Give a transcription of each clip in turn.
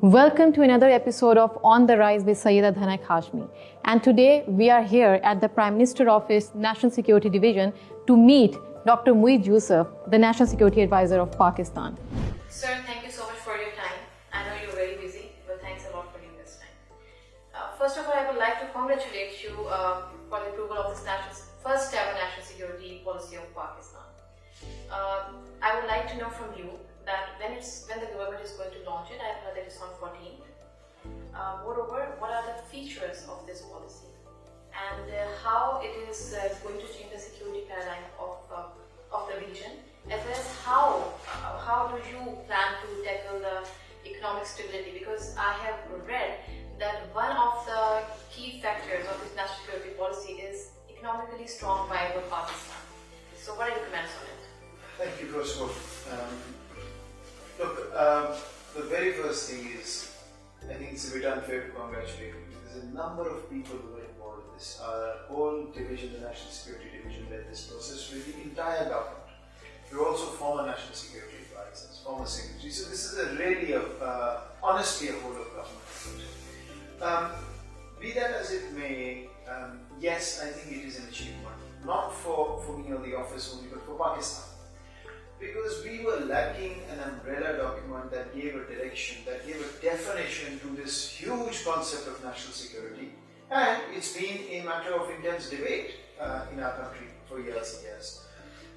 Welcome to another episode of On the Rise with Sayyida Dhanak Hashmi. And today we are here at the Prime Minister Office National Security Division to meet Dr. Moeed Yusaf, the National Security Advisor of Pakistan. Sir, thank you so much for your time. I know you're very busy, but thanks a lot for giving this time. First of all, I would like to congratulate you for the approval of this first ever national security policy of Pakistan. I would like to know from you that when the government is going to launch it, I heard that it's on 14th. Moreover, what are the features of this policy and how it is going to change the security paradigm of the region, as well as how do you plan to tackle the economic stability? Because I have read that one of the key factors of this national security policy is economically strong, viable Pakistan. So what are your comments on it? Thank you, first of all. The very first thing is, I think it's a bit unfair to congratulate you. There's a number of people who were involved in this. Our whole division, the National Security Division, led this process with the entire government. We're also former National Security Advisors, former secretaries. So this is honestly a whole of government effort. Be that as it may, yes, I think it is an achievement. Not for me or the office only, but for Pakistan. Because we were lacking an umbrella document that gave a direction, that gave a definition to this huge concept of national security. And it's been a matter of intense debate in our country for years and years.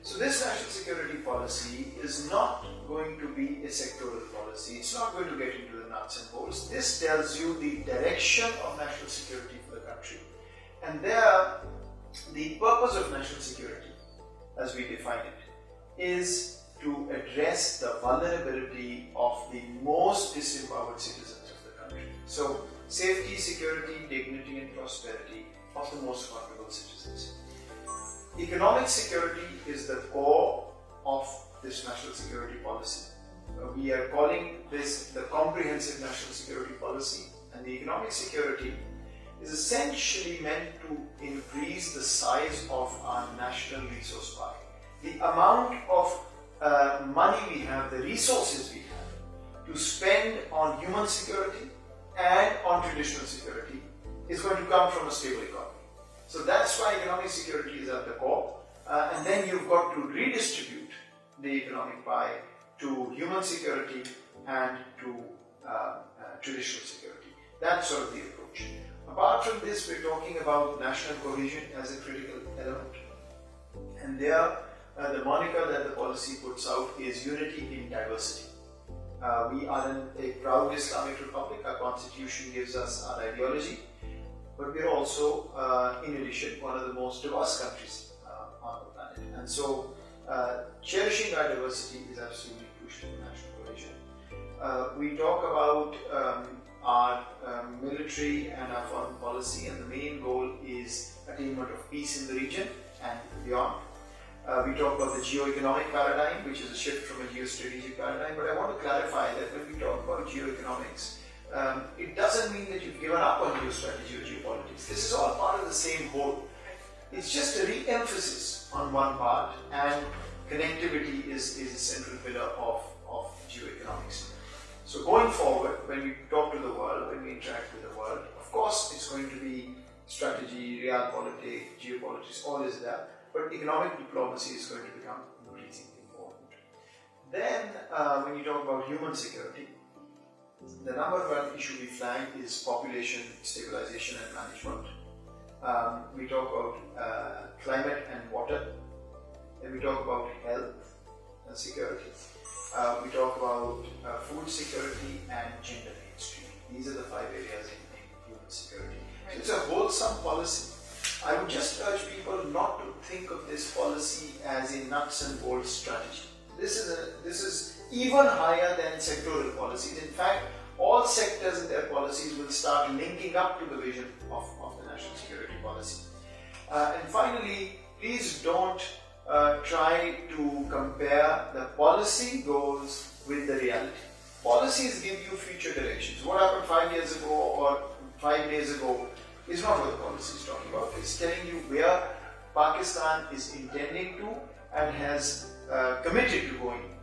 So this national security policy is not going to be a sectoral policy. It's not going to get into the nuts and bolts. This tells you the direction of national security for the country. And there, the purpose of national security, as we define it, is to address the vulnerability of the most disempowered citizens of the country. So, safety, security, dignity and prosperity of the most vulnerable citizens. Economic security is the core of this national security policy. We are calling this the comprehensive national security policy, and the economic security is essentially meant to increase the size of our national resource pie. The amount of money we have, the resources we have to spend on human security and on traditional security is going to come from a stable economy. So that's why economic security is at the core. And then you've got to redistribute the economic pie to human security and to traditional security. That's sort of the approach. Apart from this, we're talking about national cohesion as a critical element. And there, the moniker that the policy puts out is unity in diversity. We are a proud Islamic republic. Our constitution gives us our ideology, but we are also, in addition, one of the most diverse countries on the planet. And so, cherishing our diversity is absolutely crucial for national cohesion. We talk about our military and our foreign policy, and the main goal is attainment of peace in the region and beyond. We talk about the geo-economic paradigm, which is a shift from a geostrategic paradigm, but I want to clarify that when we talk about geoeconomics, it doesn't mean that you've given up on geostrategy or geopolitics. This is all part of the same whole. It's just a re-emphasis on one part, and connectivity is a central pillar of geoeconomics. So going forward, when we talk to the world, when we interact with the world, of course it's going to be strategy, realpolitik, geopolitics, all is there. But economic diplomacy is going to become increasingly important. Then, when you talk about human security, the number one issue we flag is population stabilization and management. We talk about climate and water. Then we talk about health and security. We talk about food security and gender mainstreaming. These are the 5 areas in human security. So it's a wholesome policy. I would just urge people not to think of this policy as a nuts and bolts strategy. This is even higher than sectoral policies. In fact, all sectors in their policies will start linking up to the vision of the national security policy. And finally, please don't try to compare the policy goals with the reality. Policies give you future directions. What happened 5 years ago or 5 days ago is not what the policy is talking about. It's telling you where Pakistan is intending to and has committed to going